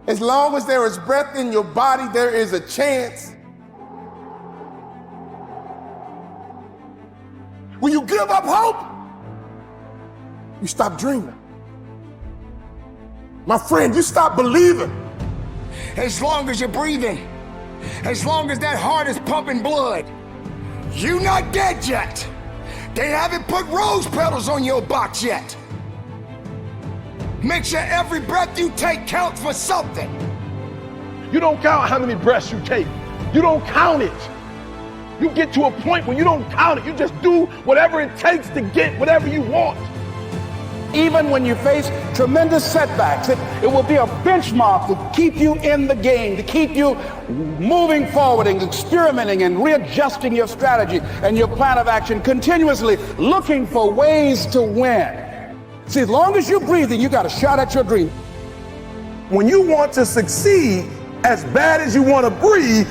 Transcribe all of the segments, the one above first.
As long as there is breath in your body, there is a chance. When you give up hope, you stop dreaming. My friend, you stop believing. As long as you're breathing, as long as that heart is pumping blood, you're not dead yet. They haven't put rose petals on your box yet. Make sure every breath you take counts for something. You don't count how many breaths you take. You don't count it. You get to a point when you don't count it. You just do whatever it takes to get whatever you want. Even when you face tremendous setbacks, it will be a benchmark to keep you in the game, to keep you moving forward and experimenting and readjusting your strategy and your plan of action, continuously looking for ways to win. See, as long as you're breathing, you got a shot at your dream. When you want to succeed as bad as you want to breathe,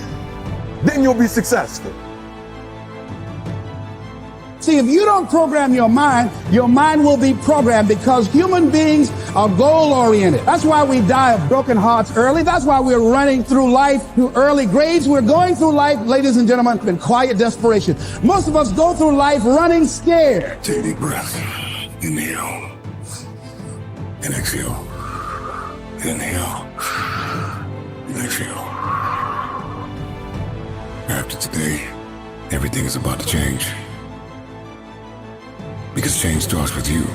then you'll be successful. See, if you don't program your mind will be programmed, because human beings are goal-oriented. That's why we die of broken hearts early. That's why we're running through life through early grades. We're going through life, ladies and gentlemen, in quiet desperation. Most of us go through life running scared. Take a deep breath. Inhale. And exhale. Inhale. And exhale. After today, everything is about to change. Because change starts with you.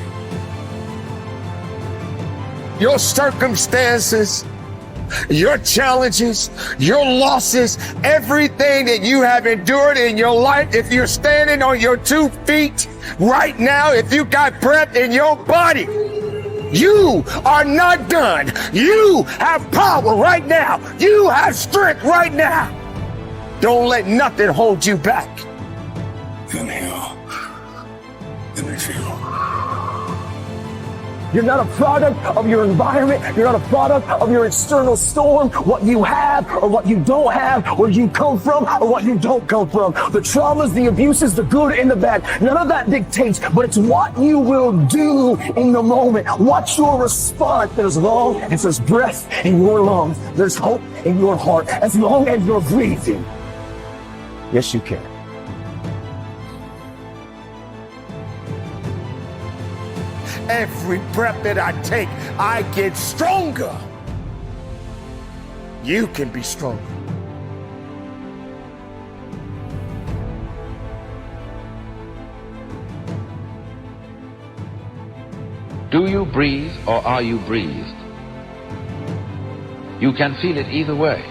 Your circumstances, your challenges, your losses, everything that you have endured in your life, if you're standing on your 2 feet right now, if you got breath in your body, you are not done. You have power right now. You have strength right now. Don't let nothing hold you back. Inhale. And exhale. You're not a product of your environment. You're not a product of your external storm, what you have or what you don't have, where you come from or what you don't come from. The traumas, the abuses, the good and the bad. None of that dictates, but it's what you will do in the moment. What's your response? As long as there's breath in your lungs, there's hope in your heart. As long as you're breathing, yes, you can. Every breath that I take, I get stronger. You can be stronger. Do you breathe or are you breathed? You can feel it either way.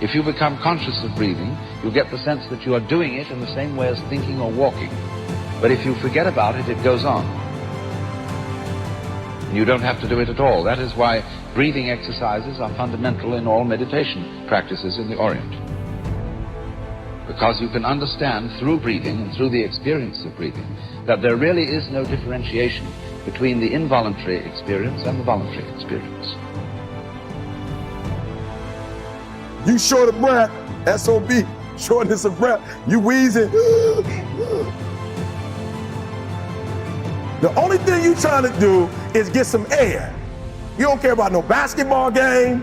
If you become conscious of breathing, you get the sense that you are doing it in the same way as thinking or walking. But if you forget about it, it goes on. You don't have to do it at all. That is why breathing exercises are fundamental in all meditation practices in the Orient. Because you can understand through breathing and through the experience of breathing that there really is no differentiation between the involuntary experience and the voluntary experience. You short of breath, SOB, shortness of breath, you wheezing. The only thing you trying to do is get some air. You don't care about no basketball game.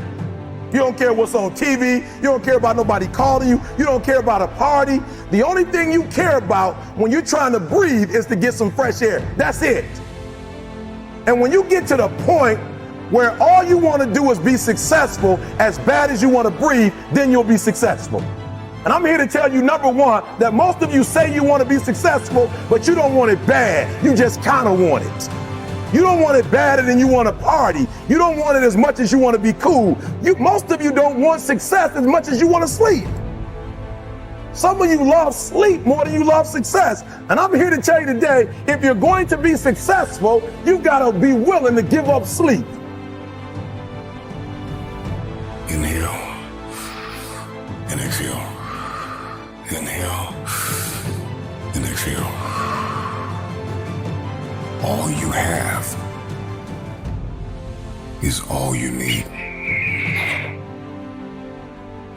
You don't care what's on TV. You don't care about nobody calling you. You don't care about a party. The only thing you care about when you're trying to breathe is to get some fresh air. That's it. And when you get to the point where all you want to do is be successful as bad as you want to breathe, then you'll be successful. And I'm here to tell you, number one, that most of you say you want to be successful, but you don't want it bad. You just kind of want it. You don't want it badder than you want to party. You don't want it as much as you want to be cool. Most of you don't want success as much as you want to sleep. Some of you love sleep more than you love success. And I'm here to tell you today, if you're going to be successful, you got to be willing to give up sleep. Inhale. And exhale. Inhale and exhale. All you have is all you need.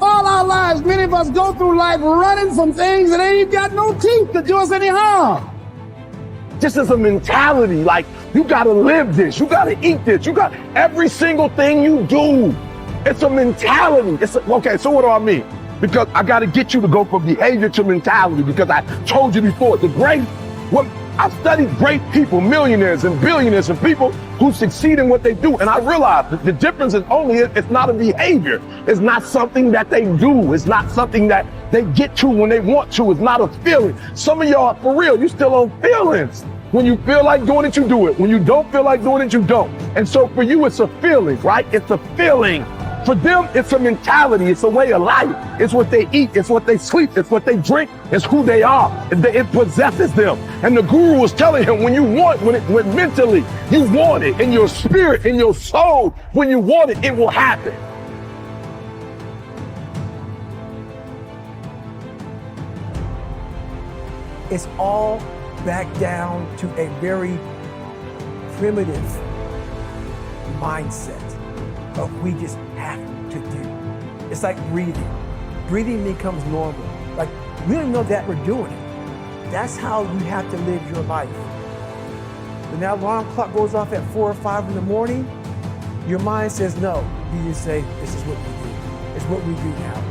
All our lives, many of us go through life running from things that ain't got no teeth to do us any harm. Just as a mentality, like You gotta live this. You gotta eat this. You got every single thing you do. It's a mentality. Okay, so what do I mean? Because I gotta get you to go from behavior to mentality, because I told you before, I've studied great people, millionaires and billionaires and people who succeed in what they do. And I realized that the difference is it's not a behavior. It's not something that they do. It's not something that they get to when they want to. It's not a feeling. Some of y'all, for real, you still on feelings. When you feel like doing it, you do it. When you don't feel like doing it, you don't. And so for you, it's a feeling, right? It's a feeling. For them, it's a mentality. It's a way of life. It's what they eat. It's what they sleep. It's what they drink. It's who they are. It possesses them. And the guru was telling him, when mentally you want it, in your spirit, in your soul, when you want it, it will happen. It's all back down to a very primitive mindset of we just have to do. It's like breathing. Breathing becomes normal. Like, we don't know that we're doing it. That's how you have to live your life. When that alarm clock goes off at 4 or 5 in the morning, your mind says no. You just say, this is what we do. It's what we do now.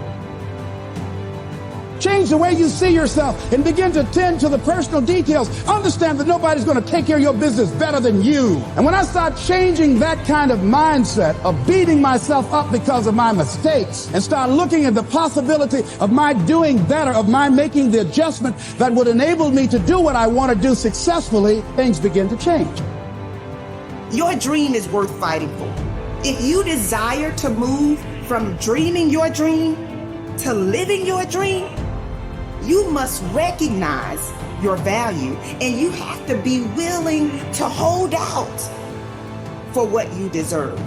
Change the way you see yourself and begin to tend to the personal details. Understand that nobody's going to take care of your business better than you. And when I start changing that kind of mindset of beating myself up because of my mistakes and start looking at the possibility of my doing better, of my making the adjustment that would enable me to do what I want to do successfully, things begin to change. Your dream is worth fighting for. If you desire to move from dreaming your dream to living your dream, you must recognize your value, and you have to be willing to hold out for what you deserve.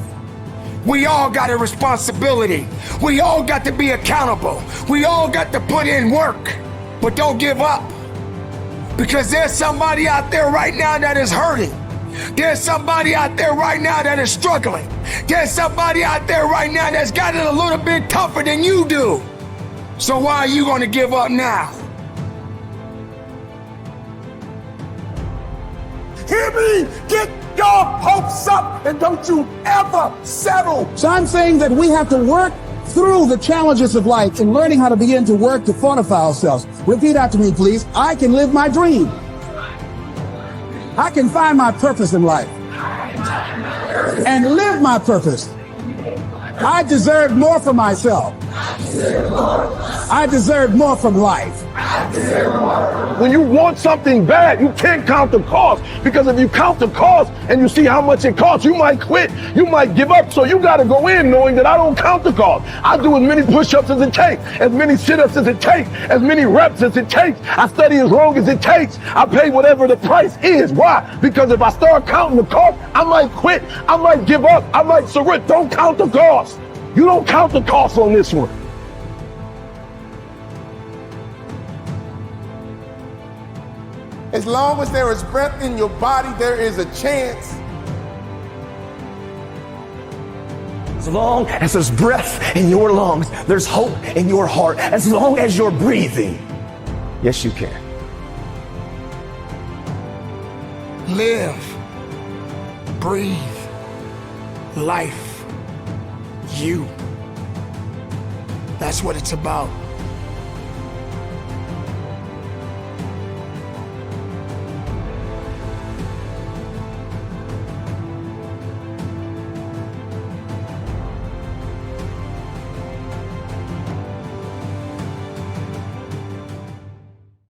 We all got a responsibility. We all got to be accountable. We all got to put in work, but don't give up, because there's somebody out there right now that is hurting. There's somebody out there right now that is struggling. There's somebody out there right now that's got it a little bit tougher than you do. So why are you going to give up now? Hear me? Get your hopes up and don't you ever settle. So I'm saying that we have to work through the challenges of life and learning how to begin to work to fortify ourselves. Repeat after me, please. I can live my dream. I can find my purpose in life and live my purpose. I deserve more for myself. I deserve more from life. When you want something bad, you can't count the cost, because if you count the cost and you see how much it costs, you might quit. You might give up. So you got to go in knowing that I don't count the cost. I do as many push-ups as it takes, as many sit-ups as it takes, as many reps as it takes. I study as long as it takes. I pay whatever the price is. Why? Because if I start counting the cost, I might quit. I might give up. I might surrender. Don't count the cost. You don't count the cost on this one. As long as there is breath in your body, there is a chance. As long as there's breath in your lungs, there's hope in your heart. As long as you're breathing, yes, you can. Live, breathe, life, you. That's what it's about.